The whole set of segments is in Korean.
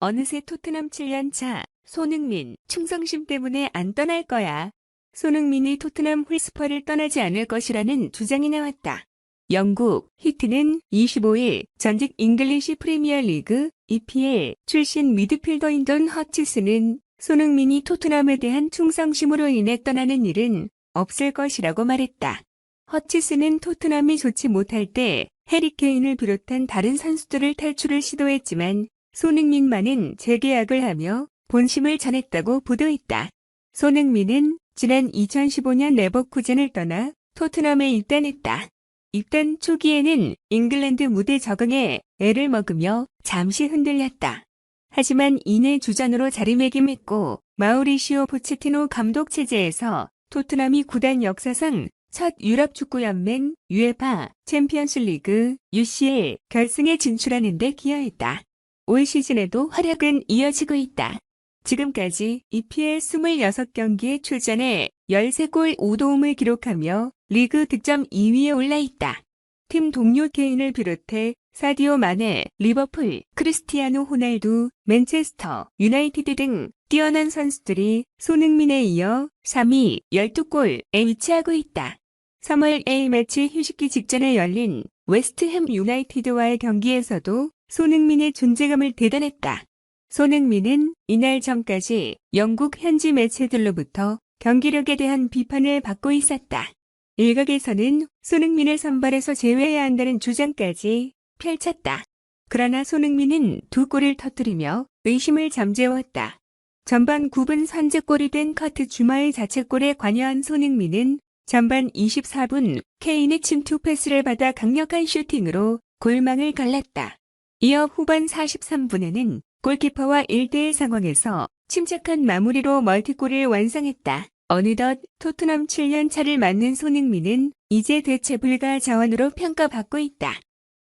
어느새 토트넘 7년 차, 손흥민, 충성심 때문에 안 떠날 거야. 손흥민이 토트넘 홀스퍼를 떠나지 않을 것이라는 주장이 나왔다. 영국 히트는 25일 전직 잉글리시 프리미어리그 EPL 출신 미드필더인 존 허치스는 손흥민이 토트넘에 대한 충성심으로 인해 떠나는 일은 없을 것이라고 말했다. 허치스는 토트넘이 좋지 못할 때 해리 케인을 비롯한 다른 선수들을 탈출을 시도했지만 손흥민만은 재계약을 하며 본심을 전했다고 보도했다. 손흥민은 지난 2015년 레버쿠젠을 떠나 토트넘에 입단했다. 입단 초기에는 잉글랜드 무대 적응에 애를 먹으며 잠시 흔들렸다. 하지만 이내 주전으로 자리매김했고 마우리시오 포체티노 감독 체제에서 토트넘이 구단 역사상 첫 유럽축구연맹 UEFA 챔피언스리그 UCL 결승에 진출하는 데 기여했다. 올 시즌에도 활약은 이어지고 있다. 지금까지 EPL 26경기에 출전해 13골 5도움을 기록하며 리그 득점 2위에 올라있다. 팀 동료 케인을 비롯해 사디오 마네, 리버풀, 크리스티아노 호날두, 맨체스터 유나이티드 등 뛰어난 선수들이 손흥민에 이어 3위 12골에 위치하고 있다. 3월 A매치 휴식기 직전에 열린 웨스트햄 유나이티드와의 경기에서도 손흥민의 존재감을 대단했다. 손흥민은 이날 전까지 영국 현지 매체들로부터 경기력에 대한 비판을 받고 있었다. 일각에서는 손흥민을 선발에서 제외해야 한다는 주장까지 펼쳤다. 그러나 손흥민은 2골을 터뜨리며 의심을 잠재웠다. 전반 9분 선제골이 된 커트 주마의 자책골에 관여한 손흥민은 전반 24분 케인의 침투 패스를 받아 강력한 슈팅으로 골망을 갈랐다. 이어 후반 43분에는 골키퍼와 1대1 상황에서 침착한 마무리로 멀티골을 완성했다. 어느덧 토트넘 7년 차를 맞는 손흥민은 이제 대체 불가 자원으로 평가받고 있다.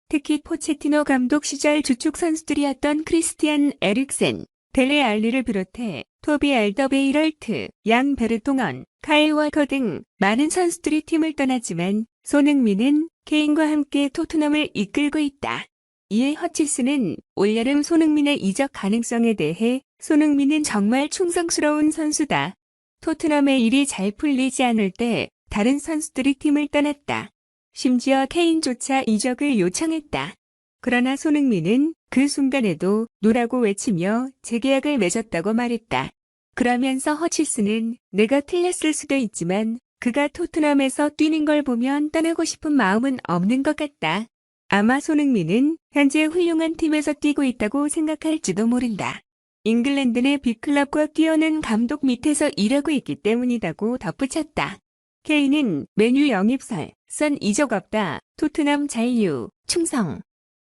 특히 포체티노 감독 시절 주축 선수들이었던 크리스티안 에릭센, 델레 알리를 비롯해 토비 알더베이럴트, 양 베르통언, 카일 워커 등 많은 선수들이 팀을 떠났지만 손흥민은 케인과 함께 토트넘을 이끌고 있다. 이에 허치스는 올여름 손흥민의 이적 가능성에 대해 손흥민은 정말 충성스러운 선수다. 토트넘의 일이 잘 풀리지 않을 때 다른 선수들이 팀을 떠났다. 심지어 케인조차 이적을 요청했다. 그러나 손흥민은 그 순간에도 노라고 외치며 재계약을 맺었다고 말했다. 그러면서 허치스는 내가 틀렸을 수도 있지만 그가 토트넘에서 뛰는 걸 보면 떠나고 싶은 마음은 없는 것 같다. 아마 손흥민은 현재 훌륭한 팀에서 뛰고 있다고 생각할지도 모른다. 잉글랜드 내 빅클럽과 뛰어난 감독 밑에서 일하고 있기 때문이라고 덧붙였다. 케인은 메뉴 영입설, 선 이적 없다, 토트넘 잔류, 충성.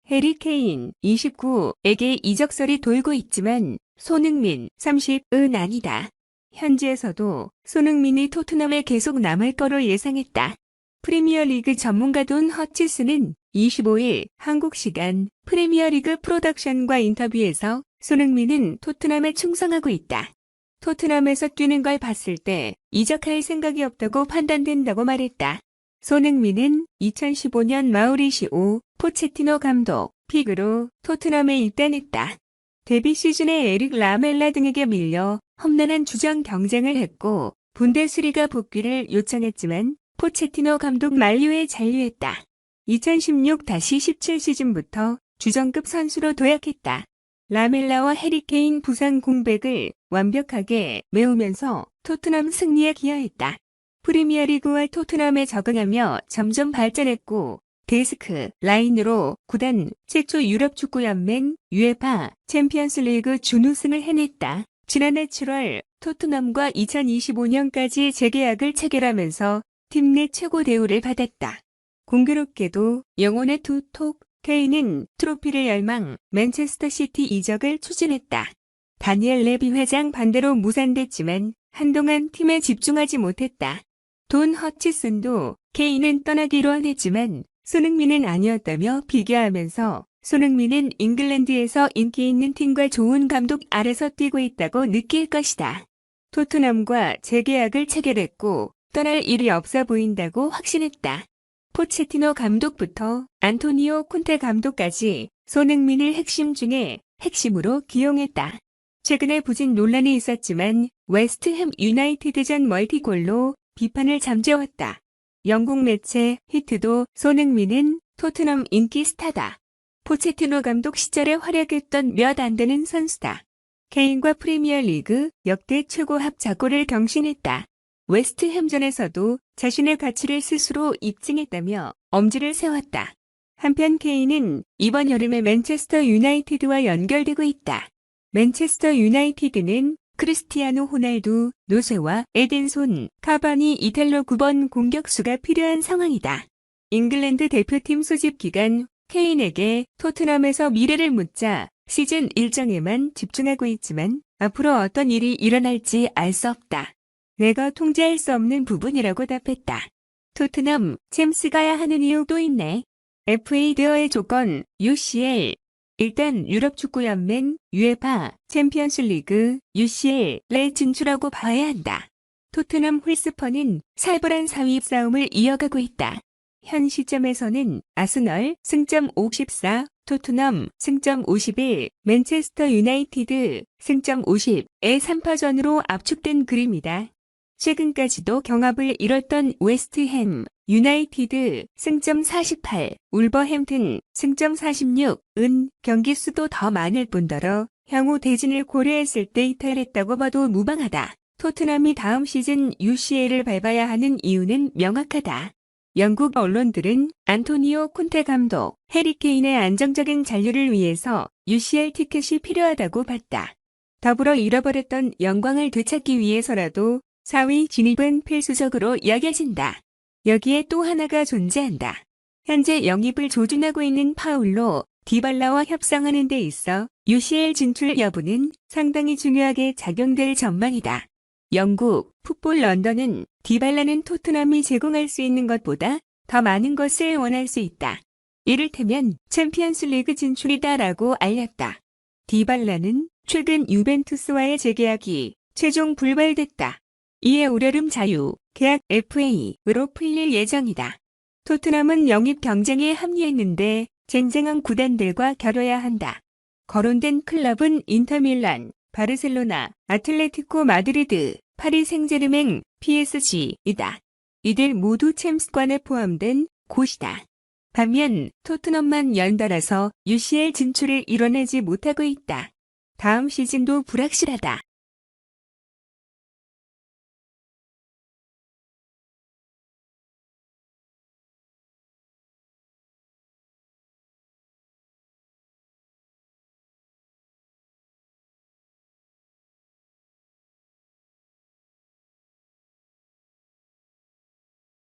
해리 케인 29에게 이적설이 돌고 있지만 손흥민 30은 아니다. 현지에서도 손흥민이 토트넘에 계속 남을 거로 예상했다. 프리미어리그 전문가 돈 허치스는 25일 한국 시간 프리미어리그 프로덕션과 인터뷰에서 손흥민은 토트넘에 충성하고 있다. 토트넘에서 뛰는 걸 봤을 때 이적할 생각이 없다고 판단된다고 말했다. 손흥민은 2015년 마우리시오 포체티노 감독 픽으로 토트넘에 입단했다. 데뷔 시즌에 에릭 라멜라 등에게 밀려 험난한 주전 경쟁을 했고 분데스리가 복귀를 요청했지만 포체티노 감독 만류에 잔류했다. 2016-17 시즌부터 주전급 선수로 도약했다. 라멜라와 해리 케인 부상 공백을 완벽하게 메우면서 토트넘 승리에 기여했다. 프리미어리그와 토트넘에 적응하며 점점 발전했고 데스크 라인으로 구단 최초 유럽축구연맹 UEFA 챔피언스리그 준우승을 해냈다. 지난해 7월 토트넘과 2025년까지 재계약을 체결하면서 팀 내 최고 대우를 받았다. 공교롭게도 영혼의 투톱 케인은 트로피를 열망 맨체스터 시티 이적을 추진했다. 다니엘 레비 회장 반대로 무산됐지만 한동안 팀에 집중하지 못했다. 돈 허치슨도 케인은 떠나기로 했지만 손흥민은 아니었다며 비교하면서 손흥민은 잉글랜드에서 인기 있는 팀과 좋은 감독 아래서 뛰고 있다고 느낄 것이다. 토트넘과 재계약을 체결했고 떠날 일이 없어 보인다고 확신했다. 포체티노 감독부터 안토니오 콘테 감독까지 손흥민을 핵심 중에 핵심으로 기용했다. 최근에 부진 논란이 있었지만 웨스트햄 유나이티드전 멀티골로 비판을 잠재웠다. 영국 매체 히트도 손흥민은 토트넘 인기 스타다. 포체티노 감독 시절에 활약했던 몇 안 되는 선수다. 케인과 프리미어리그 역대 최고 합작골을 경신했다. 웨스트햄전에서도 자신의 가치를 스스로 입증했다며 엄지를 세웠다. 한편 케인은 이번 여름에 맨체스터 유나이티드와 연결되고 있다. 맨체스터 유나이티드는 크리스티아노 호날두, 노쇠와 에딘손, 카바니 이탈로 9번 공격수가 필요한 상황이다. 잉글랜드 대표팀 소집 기간 케인에게 토트넘에서 미래를 묻자 시즌 일정에만 집중하고 있지만 앞으로 어떤 일이 일어날지 알 수 없다. 내가 통제할 수 없는 부분이라고 답했다. 토트넘 챔스 가야 하는 이유도 있네. FA 대여의 조건 UCL. 일단 유럽축구연맹 UEFA 챔피언스리그 UCL에 진출하고 봐야 한다. 토트넘 홀스퍼는 살벌한 4위 싸움을 이어가고 있다. 현 시점에서는 아스널 승점 54, 토트넘 승점 51, 맨체스터 유나이티드 승점 50의 3파전으로 압축된 그림이다. 최근까지도 경합을 이뤘던 웨스트햄 유나이티드 승점 48, 울버햄튼 승점 46은 경기 수도 더 많을 뿐더러 향후 대진을 고려했을 때 이탈했다고 봐도 무방하다. 토트넘이 다음 시즌 UCL을 밟아야 하는 이유는 명확하다. 영국 언론들은 안토니오 콘테 감독, 해리 케인의 안정적인 잔류를 위해서 UCL 티켓이 필요하다고 봤다. 더불어 잃어버렸던 영광을 되찾기 위해서라도 4위 진입은 필수적으로 여겨진다. 여기에 또 하나가 존재한다. 현재 영입을 조준하고 있는 파울로 디발라와 협상하는 데 있어 UCL 진출 여부는 상당히 중요하게 작용될 전망이다. 영국 풋볼 런던은 디발라는 토트넘이 제공할 수 있는 것보다 더 많은 것을 원할 수 있다. 이를테면 챔피언스 리그 진출이다라고 알렸다. 디발라는 최근 유벤투스와의 재계약이 최종 불발됐다. 이에 우려름 자유, 계약 FA로 풀릴 예정이다. 토트넘은 영입 경쟁에 합류했는데 쟁쟁한 구단들과 겨뤄야 한다. 거론된 클럽은 인터밀란, 바르셀로나, 아틀레티코 마드리드, 파리 생제르맹, PSG이다. 이들 모두 챔스권에 포함된 곳이다. 반면 토트넘만 연달아서 UCL 진출을 이뤄내지 못하고 있다. 다음 시즌도 불확실하다.